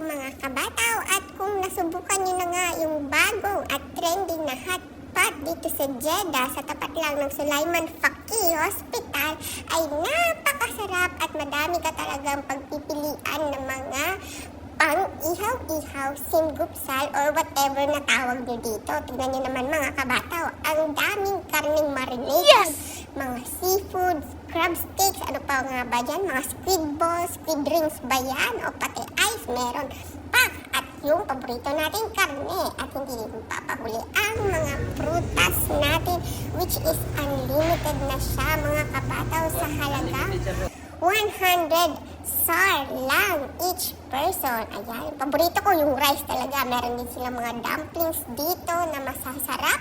mga kabataw, at kung nasubukan nyo na nga yung bagong at trending na hot pot dito sa Jeddah sa tapat lang ng Sulaiman Faqih Hospital, ay napakasarap at madami ka talagang pagpipilian ng mga pang-ihaw-ihaw, simgupsal, or whatever na tawag nyo dito. Tignan nyo naman mga kabataw, ang daming karning marinated, mga seafood, crab sticks, ano pa nga ba dyan, mga squid balls, squid rings ba yan, o pati ice, meron pa. At yung paborito natin karne, at hindi rin papahuli ang mga prutas natin, which is unlimited na siya mga kabataw sa halagang 100 SAR lang each person. Ayan, paborito ko yung rice talaga. Meron din silang mga dumplings dito na masasarap.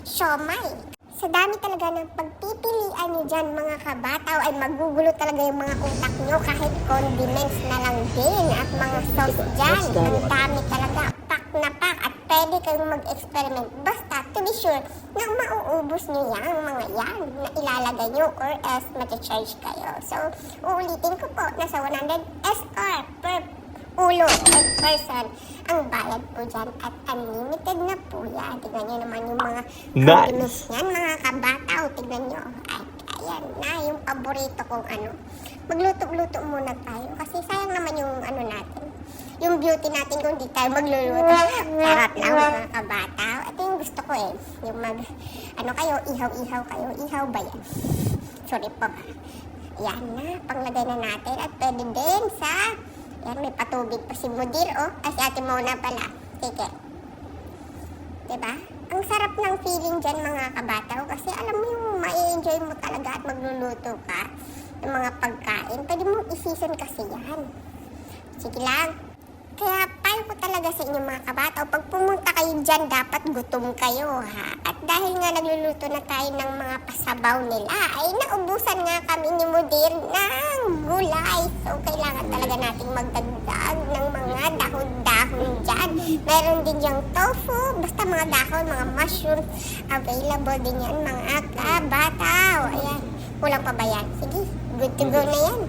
Siomay. Sa dami talaga ng pagpipilian nyo dyan mga kabataw, ay magugulo talaga yung mga utak nyo kahit condiments na lang din at mga sauce dyan. Ang dami talaga. Pack na pack at pwede kayong mag-experiment. Basta to be sure na mauubos nyo yung mga yan na ilalagay nyo or else mati-charge kayo. So, uulitin ko po, nasa 100 SR per ulo per person ang bayad po dyan at unlimited na po yan. Tignan nyo naman yung mga condiments yan mga kabataw. Tignan nyo. At ayan na yung paborito kong ano. Magluto-luto muna tayo kasi sayang naman yung ano natin. Yung beauty natin kung di tayo magluluto. Sarap lang mga kabataw. Ito yung gusto ko eh. Yung ano kayo, ihaw-ihaw kayo. Ihaw ba yan? Sorry po. Yan na. Panglagay na natin. At pwede din sa... Yan, may patubig pa si Mudir, oh. Ay, si Ate Mona pala. Sige. Diba? Ang sarap ng feeling dyan, mga kabataw. Kasi alam mo yung ma-enjoy mo talaga at magluluto ka ng mga pagkain. Pwede mo i-season kasi yan. Sige lang. Kaya payo ko talaga sa inyo mga kabataw, pag pumunta kayo dyan, dapat gutom kayo, ha? At dahil nga nagluluto na tayo ng mga pasabaw nila, ay naubusan nga kami ni Mudir ng gulay. So, kailangan talaga nating magdagdag ng mga dahon-dahon dyan. Meron din yung tofu, basta mga dahon, mga mushrooms, available din yan mga kabataw. Ayan, kulang pa ba yan? Sige, good to go na yan.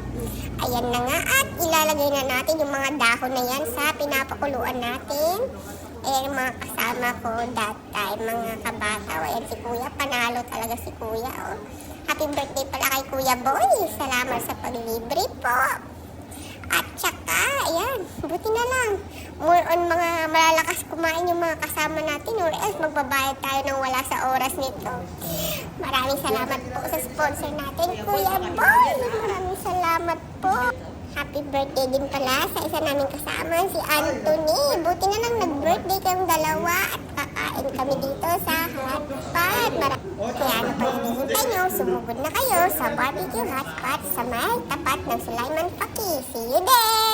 Ayan na nga, at ilalagay na natin yung mga dahon na yan sa pinapakuluan natin. Ayan mga kasama ko that time, mga kabataw. Ayan si Kuya, panalo talaga si Kuya. Oh. Happy birthday pala kay Kuya Boy. Salamat sa paglibre po. At saka, ayan, buti na lang. More on mga malalakas kumain yung mga kasama natin or else magbabayad tayo ng wala sa oras nito. Maraming salamat po sa sponsor natin, Kuya Boy. Maraming salamat po. Happy birthday din pala sa isa naming kasama, si Anthony. Buti na lang nag-birthday kayong dalawa at kakain kami dito sa hotpot. Kaya ano pang hinihintay nyo, sumugod na kayo sa barbecue hotpot sa may tapat ng Sulaiman Faqih. See you there!